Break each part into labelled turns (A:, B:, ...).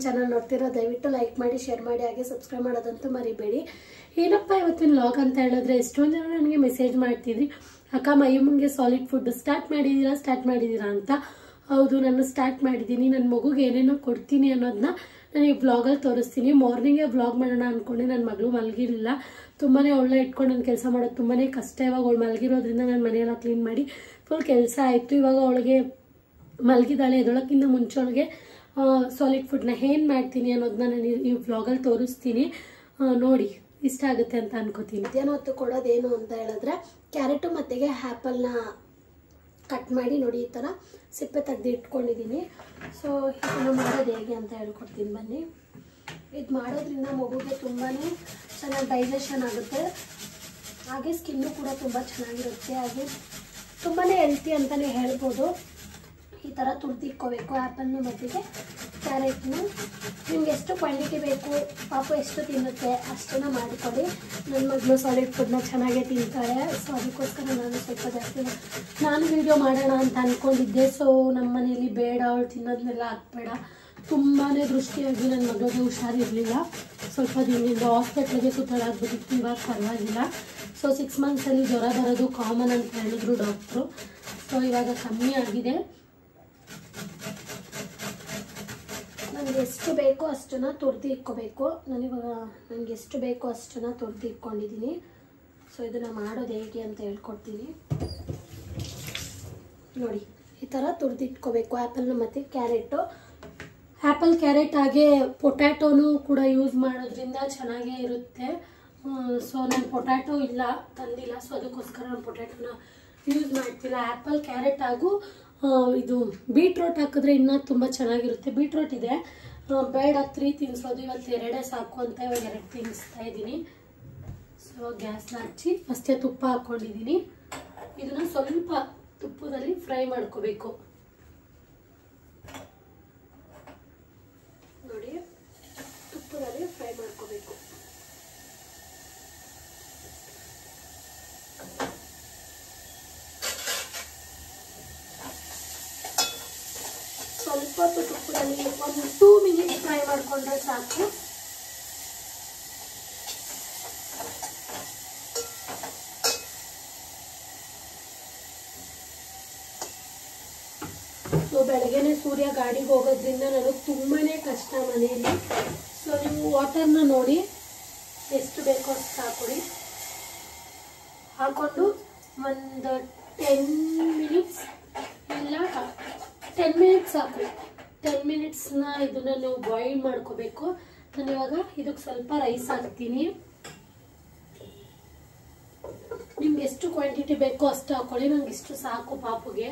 A: Channel ನೋಡ್ತಿರೋ ದಯವಿಟ್ಟು like ಮಾಡಿ share ಮಾಡಿ ಹಾಗೆ ಸಬ್ಸ್ಕ್ರೈಬ್ ಮಾಡೋದಂತೂ ಮರಿಬೇಡಿ. ಏನಪ್ಪ ಇವತ್ತಿನ ವ್ಲಾಗ್ ಅಂತ ಹೇಳಿದ್ರೆ ಎಷ್ಟೊಂದು ಜನ ನನಗೆ ಮೆಸೇಜ್ ಮಾಡ್ತಿದ್ರಿ, ಅಕ್ಕ ಮೈಯಮ್ಮಂಗೆ ಸಾಲಿಡ್ ಫುಡ್ ಸ್ಟಾರ್ಟ್ ಮಾಡಿದ್ದೀರಾ ಅಂತ. ಹೌದು, ನಾನು ಸ್ಟಾರ್ಟ್ ಮಾಡಿದ್ದೀನಿ. ನನ್ನ ಮಗುಗೆ ಏನೇನೋ ಕೊಡ್ತೀನಿ ಅನ್ನೋದನ್ನ ನಾನು ಈ ವ್ಲಾಗಲ್ಲಿ ತೋರಿಸ್ತೀನಿ. ಮಾರ್ನಿಂಗೇ ವ್ಲಾಗ್ ಮಾಡೋಣ ಅಂದ್ಕೊಂಡು ನನ್ನ ಮಗಳು ಮಲಗಿರಲಿಲ್ಲ. ತುಂಬಾ ಒಳ್ಳೆ ಇಟ್ಕೊಂಡು ನನ್ನ ಕೆಲಸ ಮಾಡೋದು ತುಂಬಾ ಕಷ್ಟ. ಇವಾಗ ಅವಳು ಮಲಗಿರೋದ್ರಿಂದ ನಾನು ಮನೆಯೆಲ್ಲ ಕ್ಲೀನ್ ಮಾಡಿ ಫುಲ್ ಕೆಲಸ ಆಯಿತು. ಇವಾಗ ಅವಳಿಗೆ ಮಲಗಿದಾಳೆ, ಎದೊಳಕ್ಕಿಂತ ಮುಂಚೆ ಅವಳಿಗೆ ಸಾಲಿಡ್ ಫುಡ್ನ ಏನು ಮಾಡ್ತೀನಿ ಅನ್ನೋದನ್ನ ನಾನು ಈ ವ್ಲಾಗಲ್ಲಿ ತೋರಿಸ್ತೀನಿ. ನೋಡಿ, ಇಷ್ಟ ಆಗುತ್ತೆ ಅಂತ ಅನ್ಕೋತೀನಿ. ಮಧ್ಯಾಹ್ನ ಹೊತ್ತು ಕೊಡೋದೇನು ಅಂತ ಹೇಳಿದ್ರೆ ಕ್ಯಾರೆಟು ಮತ್ತು ಆ್ಯಪಲ್ನ ಕಟ್ ಮಾಡಿ ನೋಡಿ ಈ ಥರ ಸಿಪ್ಪೆ ತೆಗೆದು ಇಟ್ಕೊಂಡಿದ್ದೀನಿ. ಸೊ ಇದನ್ನು ಮಾಡೋದು ಹೇಗೆ ಅಂತ ಹೇಳ್ಕೊಡ್ತೀನಿ ಬನ್ನಿ. ಇದು ಮಾಡೋದ್ರಿಂದ ಮಗುಗೆ ತುಂಬಾ ಚೆನ್ನಾಗಿ ಡೈಜೆಷನ್ ಆಗುತ್ತೆ, ಹಾಗೆ ಸ್ಕಿನ್ನು ಕೂಡ ತುಂಬ ಚೆನ್ನಾಗಿರುತ್ತೆ, ಹಾಗೆ ತುಂಬಾ ಹೆಲ್ತಿ ಅಂತಲೇ ಹೇಳ್ಬೋದು. ಈ ಥರ ತುರ್ದಿಕ್ಕೋಬೇಕು ಆ್ಯಪಲ್ನು ಮತ್ತು ಕ್ಯಾರೆಟ್ನು. ನಿಮ್ಗೆ ಎಷ್ಟು ಕ್ವಾಂಟಿಟಿ ಬೇಕು, ಪಾಪು ಎಷ್ಟು ತಿನ್ನುತ್ತೆ ಅಷ್ಟನ್ನು ಮಾಡಿಕೊಡಿ. ನನ್ನ ಮಗಳು ಸಾಲಿಡ್ ಫುಡ್ನ ಚೆನ್ನಾಗೇ ತಿಂತಾಳೆ. ಸೊ ಅದಕ್ಕೋಸ್ಕರ ನಾನು ಸ್ವಲ್ಪ ಜಾಸ್ತಿ ನಾನು ವೀಡಿಯೋ ಮಾಡೋಣ ಅಂತ ಅಂದ್ಕೊಂಡಿದ್ದೆ. ಸೊ ನಮ್ಮ ಮನೇಲಿ ಬೇಡ, ಅವಳು ತಿನ್ನೋದನ್ನೆಲ್ಲ ಹಾಕ್ಬೇಡ, ತುಂಬಾ ದೃಷ್ಟಿಯಾಗಿ ನನ್ನ ಮಗಳಿಗೆ ಹುಷಾರಿರಲಿಲ್ಲ. ಸ್ವಲ್ಪ ದಿನದಿಂದ ಹಾಸ್ಪಿಟ್ಲಿಗೆ ಸುತ್ತಾಡಾಗ್ಬಿಟ್ಟಿತ್ತು. ಇವಾಗ ಪರವಾಗಿಲ್ಲ. ಸೊ 6 ಮಂತ್ಸಲ್ಲಿ ಜ್ವರ ಬರೋದು ಕಾಮನ್ ಅಂತ ಹೇಳಿದ್ರು ಡಾಕ್ಟ್ರು. ಸೊ ಇವಾಗ ಕಮ್ಮಿ ಆಗಿದೆ. ನನಗೆ ಎಷ್ಟು ಬೇಕೋ ಅಷ್ಟನ್ನು ತುರ್ದು ಇಕ್ಕೋಬೇಕು. ನಾನಿವಾಗ ನನಗೆ ಎಷ್ಟು ಬೇಕೋ ಅಷ್ಟನ್ನು ತುರ್ದು ಇಕ್ಕೊಂಡಿದ್ದೀನಿ. ಸೊ ಇದನ್ನು ಮಾಡೋದು ಹೇಗೆ ಅಂತ ಹೇಳ್ಕೊಡ್ತೀನಿ ನೋಡಿ. ಈ ಥರ ತುರ್ದು ಇಟ್ಕೋಬೇಕು ಆ್ಯಪಲ್ನ ಮತ್ತು ಕ್ಯಾರೆಟು. ಆ್ಯಪಲ್, ಕ್ಯಾರೆಟ್ ಹಾಗೆ ಪೊಟ್ಯಾಟೋನು ಕೂಡ ಯೂಸ್ ಮಾಡೋದ್ರಿಂದ ಚೆನ್ನಾಗೇ ಇರುತ್ತೆ. ಸೊ ನಾನು ಪೊಟ್ಯಾಟೊ ತಂದಿಲ್ಲ, ಸೊ ಅದಕ್ಕೋಸ್ಕರ ನಾನು ಪೊಟ್ಯಾಟೋನ ಯೂಸ್ ಮಾಡ್ತಿಲ್ಲ. ಆ್ಯಪಲ್, ಕ್ಯಾರೆಟ್ ಹಾಗೂ ಇದು ಬೀಟ್ರೋಟ್ ಹಾಕಿದ್ರೆ ಇನ್ನೂ ತುಂಬ ಚೆನ್ನಾಗಿರುತ್ತೆ. ಬೀಟ್ರೋಟ್ ಇದೆ, ಬೇಡ 3 ತಿನ್ನಿಸೋದು, ಇವತ್ತು 2 ಸಾಕು ಅಂತ ಇವಾಗ 2 ತಿನ್ನಿಸ್ತಾ ಇದ್ದೀನಿ. ಸೊ ಗ್ಯಾಸ್ನ ಹಚ್ಚಿ ಫಸ್ಟೇ ತುಪ್ಪ ಹಾಕ್ಕೊಂಡಿದ್ದೀನಿ. ಇದನ್ನು ಸ್ವಲ್ಪ ತುಪ್ಪದಲ್ಲಿ ಫ್ರೈ ಮಾಡ್ಕೋಬೇಕು ನೋಡಿ. ತುಪ್ಪದಲ್ಲಿ ಫ್ರೈ ಮಾಡ್ಕೋಬೇಕು. ಸ್ವಲ್ಪ ಹೊತ್ತು ತುಪ್ಪದಲ್ಲಿ ಒಂದು 2 ಮಿನಿಟ್ಸ್ ಫ್ರೈ ಮಾಡಿಕೊಂಡ್ರೆ ಸಾಕು. ಸೊ ಬೆಳಗ್ಗೆನೆ ಸೂರ್ಯ ಗಾಡಿಗೆ ಹೋಗೋದ್ರಿಂದ ನನಗೆ ತುಂಬಾ ಕಷ್ಟ ಮನೆಯಲ್ಲಿ. ಸೊ ನೀವು ವಾಟರ್ನ ನೋಡಿ ಎಷ್ಟು ಬೇಕೋ ಅಷ್ಟು ಹಾಕೊಳ್ಳಿ. ಹಾಕೊಂಡು ಒಂದು 10 ಮಿನಿಟ್ಸ್ ಇಲ್ಲ 10 ಮಿನಿಟ್ಸ್ ಸಾಕು. 10 ಮಿನಿಟ್ಸ್ನ ಇದನ್ನ ನೀವು ಬಾಯ್ಲ್ ಮಾಡ್ಕೋಬೇಕು. ನಾನು ಇವಾಗ ಇದಕ್ಕೆ ಸ್ವಲ್ಪ ರೈಸ್ ಹಾಕ್ತೀನಿ. ನಿಮ್ಗೆ ಎಷ್ಟು ಕ್ವಾಂಟಿಟಿ ಬೇಕೋ ಅಷ್ಟು ಹಾಕೊಳ್ಳಿ. ನಂಗೆ ಇಷ್ಟು ಸಾಕು ಪಾಪುಗೆ.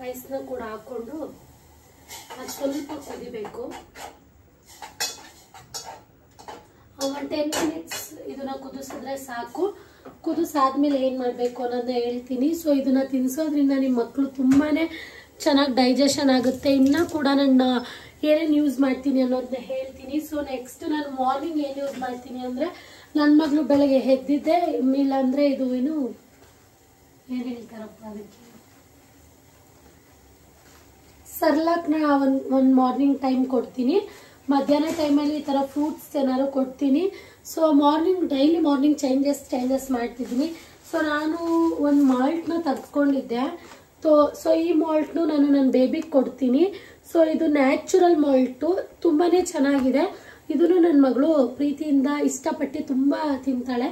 A: ರೈಸ್ನ ಕೂಡ ಹಾಕೊಂಡು ಅದು ಸ್ವಲ್ಪ ಕುದಿಬೇಕು. ಒಂದು 10 ಮಿನಿಟ್ಸ್ ಇದನ್ನ ಕುದಿಸಿದ್ರೆ ಸಾಕು. ಕುದಿಸಾದ್ಮೇಲೆ ಏನು ಮಾಡಬೇಕು ಅನ್ನೋದನ್ನ ಹೇಳ್ತೀನಿ. ಸೊ ಇದನ್ನ ತಿನ್ನಿಸೋದ್ರಿಂದ ನಿಮ್ಮ ಮಕ್ಕಳು ತುಂಬಾ ಚೆನ್ನಾಗಿ ಡೈಜೆಷನ್ ಆಗುತ್ತೆ. ಇನ್ನೂ ಕೂಡ ನಾನು ಏನೇನು ಯೂಸ್ ಮಾಡ್ತೀನಿ ಅನ್ನೋದನ್ನ ಹೇಳ್ತೀನಿ. ಸೊ ನೆಕ್ಸ್ಟ್ ನಾನು ಮಾರ್ನಿಂಗ್ ಏನು ಯೂಸ್ ಮಾಡ್ತೀನಿ ಅಂದರೆ, ನನ್ನ ಮಗಳು ಬೆಳಗ್ಗೆ ಎದ್ದಿದ್ದೆ ಇಲ್ಲಾಂದರೆ ಇದು ಏನು ಹೇಳ್ತಾರಪ್ಪ ಅದಕ್ಕೆ, ಸರ್ಲಾಕ್ನ ಒಂದು ಮಾರ್ನಿಂಗ್ ಟೈಮ್ ಕೊಡ್ತೀನಿ. ಮಧ್ಯಾಹ್ನ ಟೈಮಲ್ಲಿ ಈ ಥರ ಫ್ರೂಟ್ಸ್ ಏನಾದ್ರು ಕೊಡ್ತೀನಿ. ಸೊ ಡೈಲಿ ಮಾರ್ನಿಂಗ್ ಚೇಂಜಸ್ ಮಾಡ್ತಿದ್ದೀನಿ. ಸೊ ನಾನು ಒಂದು ಮಾಲ್ಟ್ನ ತೆಗೆದುಕೊಂಡಿದ್ದೆ. ಸೊ ಈ ಮಾಲ್ಟ್ನು ನಾನು ನನ್ನ ಬೇಬಿಗೆ ಕೊಡ್ತೀನಿ. ಸೊ ಇದು ನ್ಯಾಚುರಲ್ ಮಾಲ್ಟು, ತುಂಬಾ ಚೆನ್ನಾಗಿದೆ. ಇದನ್ನು ನನ್ನ ಮಗಳು ಪ್ರೀತಿಯಿಂದ ಇಷ್ಟಪಟ್ಟು ತುಂಬ ತಿಂತಾಳೆ.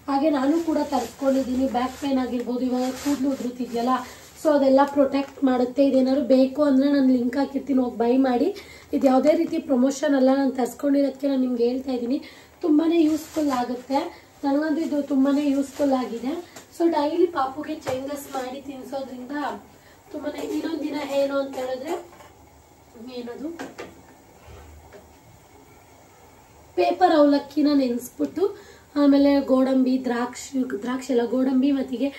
A: ಹಾಗೆ ನಾನು ಕೂಡ ತರಿಸ್ಕೊಂಡಿದ್ದೀನಿ. ಬ್ಯಾಕ್ ಪೇನ್ ಆಗಿರ್ಬೋದು, ಇವಾಗ ಕೂದಲು ಉದುರುತ್ತಿದೆಯಲ್ಲ, ಸೊ ಅದೆಲ್ಲ ಪ್ರೊಟೆಕ್ಟ್ ಮಾಡುತ್ತೆ. ಇದೇನಾದ್ರು ಬೇಕು ಅಂದರೆ ನಾನು ಲಿಂಕ್ ಹಾಕಿರ್ತೀನಿ, ಹೋಗಿ ಬೈ ಮಾಡಿ. ಇದು ಯಾವುದೇ ರೀತಿ ಪ್ರಮೋಷನ್ ಅಲ್ಲ, ನಾನು ತರಿಸ್ಕೊಂಡಿರೋದಕ್ಕೆ ನಾನು ನಿಮ್ಗೆ ಹೇಳ್ತಾ ಇದ್ದೀನಿ. ತುಂಬಾ ಯೂಸ್ಫುಲ್ ಆಗುತ್ತೆ. ನನಗಂತೂ ಇದು ತುಂಬಾ ಯೂಸ್ಫುಲ್ ಆಗಿದೆ. ಸೊ ಡೈಲಿ ಪಾಪುಗೆ ಚೇಂಜಸ್ ಮಾಡಿ ತಿನ್ನಿಸೋದ್ರಿಂದ ತುಂಬಾ. ಇನ್ನೊಂದು ದಿನ ಏನು ಅಂತ ಹೇಳಿದ್ರೆ ಏನದು ಪೇಪರ್ ಅವಲಕ್ಕಿನ ನೆನೆಸ್ಬಿಟ್ಟು ಆಮೇಲೆ ಗೋಡಂಬಿ, ದ್ರಾಕ್ಷಿ ಎಲ್ಲ ಗೋಡಂಬಿ ಮತ್ತಿಗೆ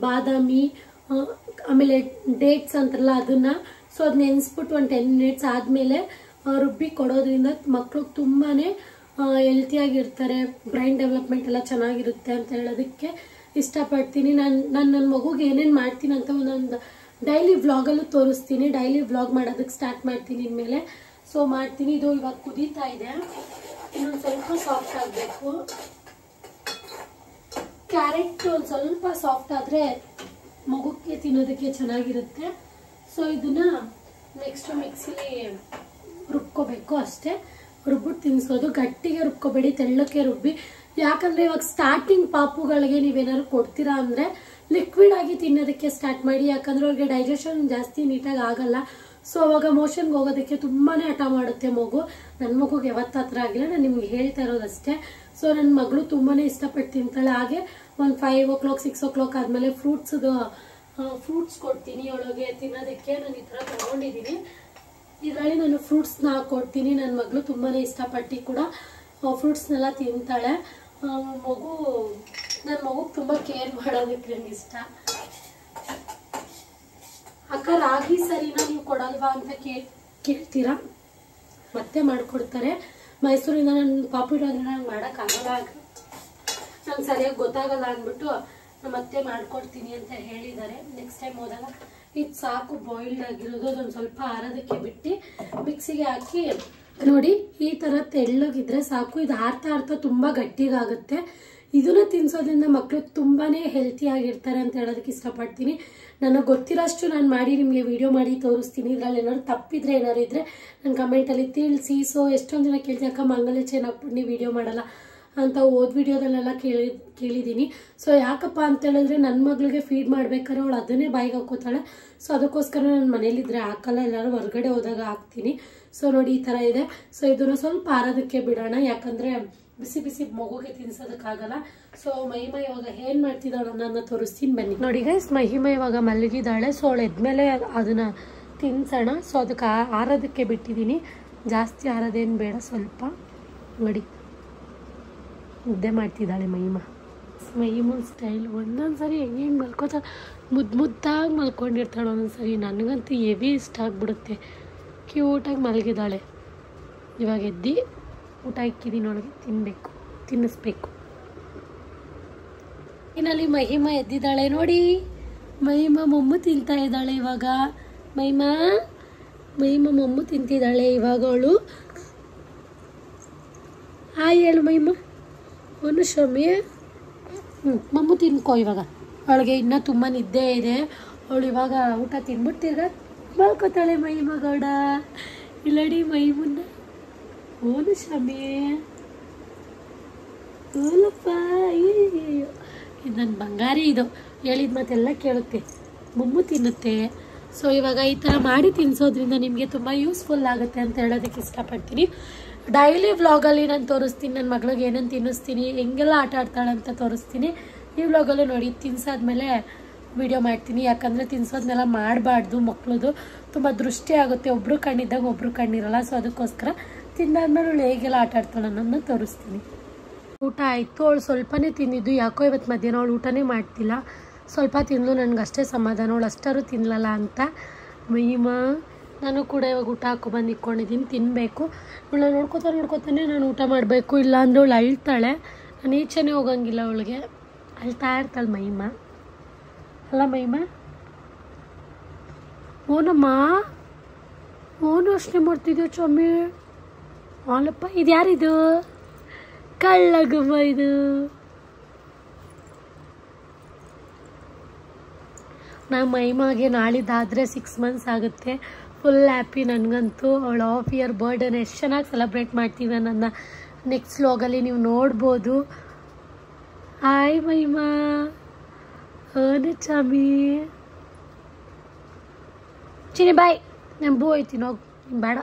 A: ಬಾದಾಮಿ, ಆಮೇಲೆ ಡೇಟ್ಸ್ ಅಂತಾರಲ್ಲ ಅದನ್ನ. ಸೊ ಅದು ನೆನೆಸ್ಬಿಟ್ಟು ಒಂದು 10 ಮಿನಿಟ್ಸ್ ಆದಮೇಲೆ ರುಬ್ಬಿ ಕೊಡೋದ್ರಿಂದ ಮಕ್ಕಳು ತುಂಬಾ ಹೆಲ್ತಿಯಾಗಿರ್ತಾರೆ. ಬ್ರೈನ್ ಡೆವಲಪ್ಮೆಂಟ್ ಎಲ್ಲ ಚೆನ್ನಾಗಿರುತ್ತೆ ಅಂತ ಹೇಳೋದಕ್ಕೆ ಇಷ್ಟಪಡ್ತೀನಿ. ನನ್ನ ಮಗುಗೆ ಏನೇನು ಮಾಡ್ತೀನಿ ಅಂತ ಒಂದೊಂದು ಡೈಲಿ ವ್ಲಾಗಲ್ಲೂ ತೋರಿಸ್ತೀನಿ. ಡೈಲಿ ವ್ಲಾಗ್ ಮಾಡೋದಕ್ಕೆ ಸ್ಟಾರ್ಟ್ ಮಾಡ್ತೀನಿ ಇನ್ಮೇಲೆ. ಸೊ ಮಾಡ್ತೀನಿ. ಇದು ಇವಾಗ ಕುದೀತಾ ಇದೆ, ಇನ್ನೊಂದು ಸ್ವಲ್ಪ ಸಾಫ್ಟ್ ಆಗಬೇಕು. ಕ್ಯಾರೆಟ್ ಒಂದು ಸ್ವಲ್ಪ ಸಾಫ್ಟ್ ಆದರೆ ಮಗುಕ್ಕೆ ತಿನ್ನೋದಕ್ಕೆ ಚೆನ್ನಾಗಿರುತ್ತೆ. ಸೊ ಇದನ್ನ ನೆಕ್ಸ್ಟ್ ಮಿಕ್ಸಿಲಿ ರುಬ್ಕೋಬೇಕು ಅಷ್ಟೇ. ರುಬ್ಬಿಟ್ಟು ತಿನ್ನಿಸೋದು. ಗಟ್ಟಿಗೆ ರುಬ್ಕೋಬೇಡಿ, ತೆಳ್ಳಕ್ಕೆ ರುಬ್ಬಿ. ಯಾಕಂದರೆ ಇವಾಗ ಸ್ಟಾರ್ಟಿಂಗ್ ಪಾಪುಗಳಿಗೆ ನೀವೇನಾದ್ರು ಕೊಡ್ತೀರಾ ಅಂದರೆ ಲಿಕ್ವಿಡ್ ಆಗಿ ತಿನ್ನೋದಕ್ಕೆ ಸ್ಟಾರ್ಟ್ ಮಾಡಿ. ಯಾಕಂದರೆ ಅವ್ರಿಗೆ ಡೈಜೆಷನ್ ಜಾಸ್ತಿ ನೀಟಾಗಿ ಆಗಲ್ಲ. ಸೊ ಅವಾಗ ಮೋಷನ್ಗೆ ಹೋಗೋದಕ್ಕೆ ತುಂಬಾ ಹಠ ಮಾಡುತ್ತೆ ಮಗು. ನನ್ನ ಮಗುಗೆ ಯಾವತ್ತು ಹತ್ರ ಆಗಿಲ್ಲ, ನಾನು ನಿಮ್ಗೆ ಹೇಳ್ತಾ ಇರೋದಷ್ಟೇ. ಸೊ ನನ್ನ ಮಗಳು ತುಂಬಾ ಇಷ್ಟಪಟ್ಟು ತಿಂತಾಳೆ. ಹಾಗೆ ಒಂದು 5 o'clock 6 o'clock ಆದಮೇಲೆ ಫ್ರೂಟ್ಸ್ ಕೊಡ್ತೀನಿ ಅವಳಿಗೆ ತಿನ್ನೋದಕ್ಕೆ. ನಾನು ಈ ಥರ ತಗೊಂಡಿದ್ದೀನಿ. ಇದರಲ್ಲಿ ನಾನು ಫ್ರೂಟ್ಸ್ನ ಕೊಡ್ತೀನಿ. ನನ್ನ ಮಗಳು ತುಂಬಾ ಇಷ್ಟಪಟ್ಟು ಕೂಡ ಫ್ರೂಟ್ಸ್ನೆಲ್ಲ ತಿಂತಾಳೆ. ನನ್ನ ಮಗುಗೆ ತುಂಬ ಕೇರ್ ಮಾಡೋದಕ್ಕೆ ನನಗೆ ಇಷ್ಟ. ಅಕ್ಕ ರಾಗಿ ಸರಿನಾ ನೀವು ಕೊಡಲ್ವಾ ಅಂತ ಕೇಳ್ತೀರಾ, ಮತ್ತೆ ಮಾಡಿಕೊಡ್ತಾರೆ. ಮೈಸೂರಿಂದ ನನ್ನ ಪಾಪು ಇರೋದ್ರಿಂದ ನಂಗೆ ಮಾಡೋಕ್ಕಾಗಲ್ಲ, ನಂಗೆ ಸರಿಯಾಗಿ ಗೊತ್ತಾಗಲ್ಲ ಅಂದ್ಬಿಟ್ಟು ಮತ್ತೆ ಮಾಡ್ಕೊಡ್ತೀನಿ ಅಂತ ಹೇಳಿದ್ದಾರೆ. ನೆಕ್ಸ್ಟ್ ಟೈಮ್ ಹೋದಾಗ ಇದು ಸಾಕು ಬಾಯ್ಲ್ಡ್ ಆಗಿರೋದು. ಅದೊಂದು ಸ್ವಲ್ಪ ಆರೋದಕ್ಕೆ ಬಿಟ್ಟು ಮಿಕ್ಸಿಗೆ ಹಾಕಿ ನೋಡಿ. ಈ ಥರ ತೆಳ್ಳಗಿದ್ರೆ ಸಾಕು. ಇದು ಆರ್ತಾ ತುಂಬ ಗಟ್ಟಿಗಾಗುತ್ತೆ. ಇದನ್ನ ತಿನ್ನಿಸೋದ್ರಿಂದ ಮಕ್ಕಳು ತುಂಬಾ ಹೆಲ್ತಿಯಾಗಿರ್ತಾರೆ ಅಂತ ಹೇಳೋದಕ್ಕೆ ಇಷ್ಟಪಡ್ತೀನಿ. ನನಗೆ ಗೊತ್ತಿರೋಷ್ಟು ನಾನು ಮಾಡಿ ನಿಮಗೆ ವಿಡಿಯೋ ಮಾಡಿ ತೋರಿಸ್ತೀನಿ. ಇದರಲ್ಲಿ ಏನಾದ್ರು ತಪ್ಪಿದ್ರೆ ಏನಾದ್ರು ಇದ್ದರೆ ನನ್ನ ಕಮೆಂಟಲ್ಲಿ ತಿಳಿಸಿ. ಸೊ ಎಷ್ಟೊಂದು ಜನ ಕೇಳ್ತೀನಿ, ಅಕ್ಕ ಮಂಗಲ ಚೈನ್ ಹಾಕ್ಬಿಟ್ಟು ನೀವು ವಿಡಿಯೋ ಮಾಡಲ್ಲ ಅಂತ ಓದ್ ವಿಡಿಯೋದಲ್ಲೆಲ್ಲ ಕೇಳಿದ್ದೀನಿ. ಸೊ ಯಾಕಪ್ಪ ಅಂತ ಹೇಳಿದ್ರೆ ನನ್ನ ಮಗಳಿಗೆ ಫೀಡ್ ಮಾಡ್ಬೇಕಾದ್ರೆ ಅವಳು ಅದನ್ನೇ ಬಾಯಿಗೆ ಹಾಕೋತಾಳೆ. ಸೊ ಅದಕ್ಕೋಸ್ಕರ ನಾನು ಮನೇಲಿದ್ರೆ ಹಾಕಲ್ಲ, ಎಲ್ಲರೂ ಹೊರಗಡೆ ಹೋದಾಗ ಹಾಕ್ತೀನಿ. ಸೊ ನೋಡಿ ಈ ಥರ ಇದೆ. ಸೊ ಇದನ್ನು ಸ್ವಲ್ಪ ಆರೋದಕ್ಕೆ ಬಿಡೋಣ, ಯಾಕಂದರೆ ಬಿಸಿ ಬಿಸಿ ಮಗುಗೆ ತಿನ್ಸೋದಕ್ಕಾಗಲ್ಲ. ಸೊ ಮಹಿಮಾ ಇವಾಗ ಏನು ಮಾಡ್ತಿದ್ದಾಳೆ ನನ್ನ ತೋರಿಸ್ತೀನಿ ಬನ್ನಿ. ನೋಡಿ ಗೈಸ್, ಮಹಿಮಾ ಇವಾಗ ಮಲಗಿದ್ದಾಳೆ. ಸೊ ಅವಳು ಎದ್ಮೇಲೆ ಅದನ್ನು ತಿನ್ಸೋಣ. ಸೊ ಅದಕ್ಕೆ ಆರೋದಕ್ಕೆ ಬಿಟ್ಟಿದ್ದೀನಿ. ಜಾಸ್ತಿ ಆರೋದೇನು ಬೇಡ, ಸ್ವಲ್ಪ ನೋಡಿ ಮುದ್ದೆ ಮಾಡ್ತಿದ್ದಾಳೆ ಮಹಿಮಾ. ಮಹಿಮನ್ ಸ್ಟೈಲ್ ಒಂದೊಂದು ಸರಿ ಹೆಂಗೆ ಮಲ್ಕೋತಾಳೆ, ಮುದ್ದಾಗಿ ಮಲ್ಕೊಂಡಿರ್ತಾಳೆ. ಒಂದೊಂದು ಸರಿ ನನಗಂತೂ ಹೆವಿ ಇಷ್ಟ ಆಗಿಬಿಡುತ್ತೆ. ಕ್ಯೂಟಾಗಿ ಮಲಗಿದ್ದಾಳೆ. ಇವಾಗ ಎದ್ದು ಊಟ ಇಕ್ಕಿದ್ದೀನಿ, ಒಳಗೆ ತಿನ್ನಿಸ್ಬೇಕು. ಇನ್ನಲ್ಲಿ ಮಹಿಮಾ ಎದ್ದಿದ್ದಾಳೆ ನೋಡಿ. ಮಹಿಮಾ ಮೊಮ್ಮು ತಿಂತಾ ಇದ್ದಾಳೆ ಇವಾಗ. ಮಹಿಮಾ ಮೊಮ್ಮು ತಿಂತಿದ್ದಾಳೆ ಇವಾಗ ಅವಳು. ಹಾಯ್ ಹೇಳು ಮಹಿಮಾ. ಒಂದು ಶಮಿ ಮೊಮ್ಮು ತಿನ್ಕೋ ಇವಾಗ. ಅವಳಿಗೆ ಇನ್ನೂ ತುಂಬ ನಿದ್ದೆ ಇದೆ. ಅವಳು ಇವಾಗ ಊಟ ತಿನ್ಬಿಟ್ಟು ತಿರ್ಗ ಮಲ್ಕೋತಾಳೆ ಮಹಿಮಾ ಗೌಡ. ಇಲ್ಲಡಿ ಮಹಿಮನ್ನ. ಓನು ಶಮಿ ಓಲಪ್ಪ. ಇದು ನನ್ನ ಬಂಗಾರಿ. ಇದು ಹೇಳಿದ ಮಾತೆಲ್ಲ ಕೇಳುತ್ತೆ, ಮೊಮ್ಮು ತಿನ್ನುತ್ತೆ. ಸೊ ಇವಾಗ ಈ ಥರ ಮಾಡಿ ತಿನ್ನಿಸೋದ್ರಿಂದ ನಿಮಗೆ ತುಂಬ ಯೂಸ್ಫುಲ್ ಆಗುತ್ತೆ ಅಂತ ಹೇಳೋದಕ್ಕೆ ಇಷ್ಟಪಡ್ತೀನಿ. ಡೈಲಿ ವ್ಲಾಗಲ್ಲಿ ನಾನು ತೋರಿಸ್ತೀನಿ ನನ್ನ ಮಗಳಿಗೆ ಏನೇನು ತಿನ್ನಿಸ್ತೀನಿ, ಹೆಂಗೆಲ್ಲ ಆಟ ಆಡ್ತಾಳೆ ಅಂತ ತೋರಿಸ್ತೀನಿ. ಈ ವ್ಲಾಗಲ್ಲೂ ನೋಡಿ ತಿನ್ಸಾದ್ಮೇಲೆ ವಿಡಿಯೋ ಮಾಡ್ತೀನಿ. ಯಾಕಂದರೆ ತಿನ್ಸೋದನ್ನೆಲ್ಲ ಮಾಡಬಾರ್ದು, ಮಕ್ಕಳದು ತುಂಬ ದೃಷ್ಟಿ ಆಗುತ್ತೆ. ಒಬ್ಬರು ಕಣ್ಣಿದ್ದಾಗ ಒಬ್ಬರು ಕಣ್ಣಿರಲ್ಲ. ಸೊ ಅದಕ್ಕೋಸ್ಕರ ತಿಂದಾದ್ಮೇಲೆ ಅವಳು ಹೇಗೆಲ್ಲ ಆಟ ಆಡ್ತಾಳೆ ಅನ್ನೋದನ್ನ ತೋರಿಸ್ತೀನಿ. ಊಟ ಆಯಿತು. ಅವಳು ಸ್ವಲ್ಪನೇ ತಿಂದಿದ್ದು. ಯಾಕೋ ಇವತ್ತು ಮಧ್ಯಾಹ್ನ ಅವಳು ಊಟನೇ ಮಾಡ್ತಿಲ್ಲ. ಸ್ವಲ್ಪ ತಿಂದು ನನಗೆ ಅಷ್ಟೇ ಸಮಾಧಾನ, ಅವಳು ಅಷ್ಟಾರು ತಿನ್ನಲ್ಲ ಅಂತ. ಮಹಿಮಾ ನಾನು ಕೂಡ ಇವಾಗ ಊಟ ಹಾಕೊಬಂದು ಇಟ್ಕೊಂಡಿದ್ದೀನಿ, ತಿನ್ನಬೇಕು. ಅವಳ ನೋಡ್ಕೊತಾನೆ ನಾನು ಊಟ ಮಾಡಬೇಕು. ಇಲ್ಲ ಅಂದರೆ ಅವಳು ಅಳ್ತಾಳೆ. ನಾನು ಈಚೆನೇ ಹೋಗಂಗಿಲ್ಲ, ಅವಳಿಗೆ ಅಳ್ತಾ ಇರ್ತಾಳೆ ಮಹಿಮಾ. ಅಲ್ಲ ಮಹಿಮಾ? ಓನಮ್ಮ, ಓನು ಯೋಚನೆ ಮಾಡ್ತಿದ್ಯೋ ಚೊಮ್ಮೆ? ಅಲ್ಲಪ್ಪ, ಇದು ಯಾರಿದು? ಕಳ್ಳಗಮ್ಮ ಇದು. ನಮ್ಮ ಮಹಿಮಾಗೆ ನಾಳಿದ್ದಾದರೆ 6 months ಆಗುತ್ತೆ. ಫುಲ್ ಹ್ಯಾಪಿ ನನಗಂತೂ. ಅವಳ ಹಾಫ್ ಇಯರ್ ಬರ್ಡೇನ ಎಷ್ಟು ಚೆನ್ನಾಗಿ ಸೆಲೆಬ್ರೇಟ್ ಮಾಡ್ತೀವಿ ನನ್ನ ನೆಕ್ಸ್ಟ್ ವ್ಲಾಗಲ್ಲಿ ನೀವು ನೋಡ್ಬೋದು. ಹಾಯ್ ಮಹಿಮಾ. ಓನು ಚಾಮಿ. ಚಿನಿ ಬಾಯ್. ನಾನು ಬೂ ಹೋಯ್ತೀನಿ, ಹೋಗಿ. ಬೇಡ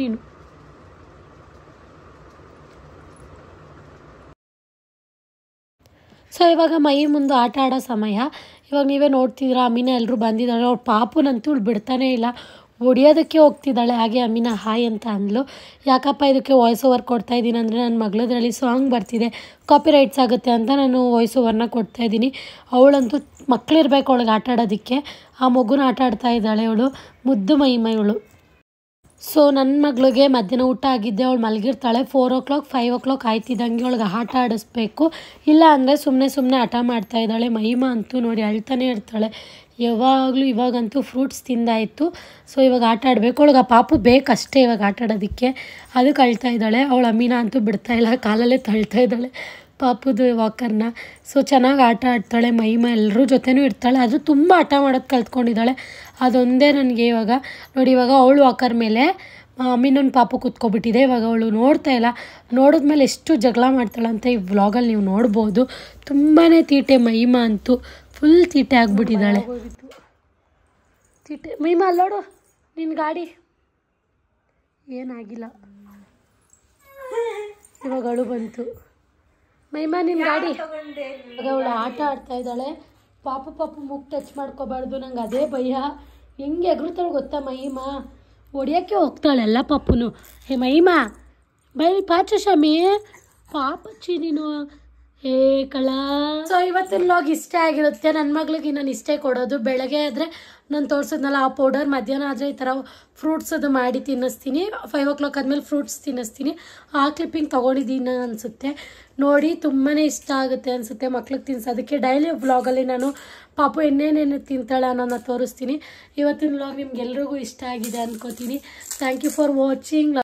A: ನೀನು. ಸೊ ಇವಾಗ ಮೈ ಮುಂದೆ ಆಟ ಆಡೋ ಸಮಯ. ಇವಾಗ ನೀವೇ ನೋಡ್ತಿದ್ದೀರಾ, ಅಮೀನಾ ಎಲ್ಲರೂ ಬಂದಿದ್ದಾಳೆ. ಅವ್ಳ ಪಾಪುನಂತೂ ಇವಳು ಬಿಡ್ತಾನೆ ಇಲ್ಲ, ಹೊಡಿಯೋದಕ್ಕೆ ಹೋಗ್ತಿದ್ದಾಳೆ. ಹಾಗೆ ಅಮೀನಾ ಹಾಯ್ ಅಂತ ಅಂದ್ಲು. ಯಾಕಪ್ಪ ಇದಕ್ಕೆ ವಾಯ್ಸ್ ಓವರ್ ಕೊಡ್ತಾಯಿದ್ದೀನಿ ಅಂದರೆ ನನ್ನ ಮಗಳದ್ರಲ್ಲಿ ಸಾಂಗ್ ಬರ್ತಿದೆ, ಕಾಪಿ ರೈಟ್ಸ್ ಆಗುತ್ತೆ ಅಂತ ನಾನು ವಾಯ್ಸ್ ಓವರ್ನ ಕೊಡ್ತಾಯಿದ್ದೀನಿ. ಅವಳಂತೂ ಮಕ್ಕಳಿರ್ಬೇಕು ಅವಳಿಗೆ ಆಟ ಆಡೋದಕ್ಕೆ. ಆ ಮಗುನ ಆಟ ಆಡ್ತಾ ಇದ್ದಾಳೆ ಅವಳು. ಮುದ್ದು ಮಹಿಮಾ ಇವಳು. ಸೊ ನನ್ನ ಮಗಳಿಗೆ ಮಧ್ಯಾಹ್ನ ಊಟ ಆಗಿದ್ದೆ. ಅವಳು ಮಲಗಿರ್ತಾಳೆ. 4 o'clock 5 o'clock ಆಯ್ತಿದ್ದಂಗೆ ಅವಳಿಗೆ ಆಟ ಆಡಿಸ್ಬೇಕು. ಇಲ್ಲ ಅಂದರೆ ಸುಮ್ಮನೆ ಹಠ ಮಾಡ್ತಾ ಇದ್ದಾಳೆ. ಮಹಿಮಾ ಅಂತೂ ನೋಡಿ ಅಳ್ತಾನೆ ಇರ್ತಾಳೆ. ಯಾವಾಗಲೂ ಇವಾಗಂತೂ ಫ್ರೂಟ್ಸ್ ತಿಂದಾಯಿತು. ಸೊ ಇವಾಗ ಆಟ ಆಡಬೇಕು. ಅವಳಿಗೆ ಆ ಪಾಪು ಬೇಕಷ್ಟೇ ಇವಾಗ ಆಟ ಆಡೋದಕ್ಕೆ. ಅದಕ್ಕೆ ಅಳ್ತಾ ಇದ್ದಾಳೆ. ಅವಳು ಅಮೀನಾ ಅಂತೂ ಬಿಡ್ತಾಯಿಲ್ಲ, ಕಾಲಲ್ಲೇ ತಳ್ತಾ ಇದ್ದಾಳೆ ಪಾಪುದು ವಾಕರ್ನ. ಸೊ ಚೆನ್ನಾಗಿ ಆಟ ಆಡ್ತಾಳೆ, ಮೈಮ ಎಲ್ಲರೂ ಜೊತೆನೂ ಇರ್ತಾಳೆ. ಅದು ತುಂಬ ಆಟ ಮಾಡೋದು ಕಲ್ತ್ಕೊಂಡಿದ್ದಾಳೆ. ಅದೊಂದೇ ನನಗೆ ಇವಾಗ ನೋಡಿ, ಇವಾಗ ಅವಳು ವಾಕರ್ ಮೇಲೆ ಅಮೀನನ ಪಾಪು ಕೂತ್ಕೊಬಿಟ್ಟಿದೆ. ಇವಾಗ ಅವಳು ನೋಡ್ತಾ ಇಲ್ಲ. ನೋಡಿದ್ಮೇಲೆ ಎಷ್ಟು ಜಗಳ ಮಾಡ್ತಾಳೆ ಅಂತ ಈ ವ್ಲಾಗಲ್ಲಿ ನೀವು ನೋಡ್ಬೋದು. ತುಂಬಾ ತೀಟೆ ಮೈಮ ಅಂತೂ ಫುಲ್ ತೀಟೆ ಆಗಿಬಿಟ್ಟಿದ್ದಾಳೆ. ತೀಟೆ ಮೈಮ ಅಲ್ಲೋಡು, ನಿನ್ನ ಗಾಡಿ ಏನಾಗಿಲ್ಲ. ಇವಾಗ ಅವಳು ಬಂತು. ಮೈಮ ನಿನ್ನ ಗಾಡಿ. ಇವಾಗ ಅವಳು ಆಟ ಆಡ್ತಾ ಇದ್ದಾಳೆ. ಪಾಪು ಮುಗ್ ಟಚ್ ಮಾಡ್ಕೋಬಾರ್ದು, ನಂಗೆ ಅದೇ ಭಯ. ಹೆಂಗೆ ಎಗರುತ್ತಾಳೆ ಗೊತ್ತಾ ಮೈಮ, ಹೊಡಿಯೋಕ್ಕೆ ಹೋಗ್ತಾಳೆ ಎಲ್ಲ ಪಾಪುನು. ಹೇ ಮೈಮ ಬೈ ಪಾಚ ಶಾಮಿ, ಪಾಪಚ್ಚಿ ನೀನು ಏ ಕಳ. ಸೊ ಇವತ್ತಿನ ವ್ಲಾಗ್ ಇಷ್ಟೇ ಆಗಿರುತ್ತೆ. ನನ್ನ ಮಗಳಿಗೆ ನಾನು ಇಷ್ಟೇ ಕೊಡೋದು. ಬೆಳಗ್ಗೆ ಆದರೆ ನಾನು ತೋರಿಸಿದ್ನಲ್ಲ ಆ ಪೌಡರ್, ಮಧ್ಯಾಹ್ನ ಆದರೆ ಈ ಥರ ಫ್ರೂಟ್ಸ್ ಅದು ಮಾಡಿ ತಿನ್ನಿಸ್ತೀನಿ. 5 o'clock ಆದಮೇಲೆ ಫ್ರೂಟ್ಸ್ ತಿನ್ನಿಸ್ತೀನಿ. ಆ ಕ್ಲಿಪ್ಪಿಂಗ್ ತೊಗೊಂಡಿದ್ದೀನಿ ಅನಿಸುತ್ತೆ. ನೋಡಿ ತುಂಬಾ ಇಷ್ಟ ಆಗುತ್ತೆ ಅನಿಸುತ್ತೆ ಮಕ್ಳಿಗೆ ತಿನ್ನಿಸೋದಕ್ಕೆ. ಡೈಲಿ ವ್ಲಾಗಲ್ಲಿ ನಾನು ಪಾಪು ಏನೇನೇನು ತಿಂತಾಳೆ ಅನ್ನೋದನ್ನ ತೋರಿಸ್ತೀನಿ. ಇವತ್ತಿನ ವ್ಲಾಗ್ ನಿಮ್ಗೆಲ್ರಿಗೂ ಇಷ್ಟ ಆಗಿದೆ ಅಂದ್ಕೋತೀನಿ. Thank you for watching.